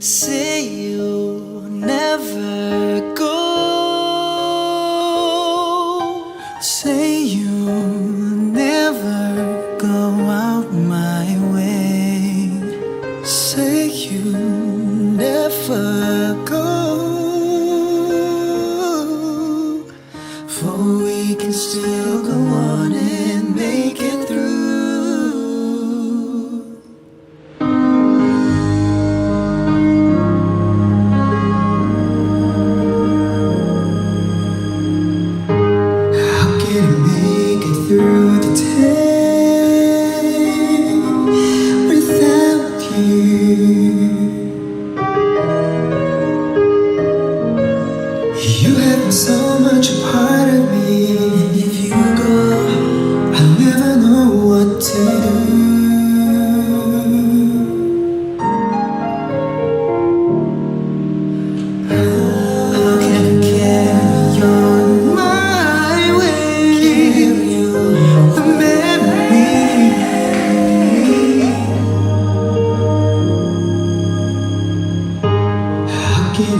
Say you'll never go. Say you'll never go out my way. Say you'll never go. For we can still go on and make it through. Through the day without you, you have been so much a part of me. If you go, I'll never know what to do. How can I carry on my way? The memory. How can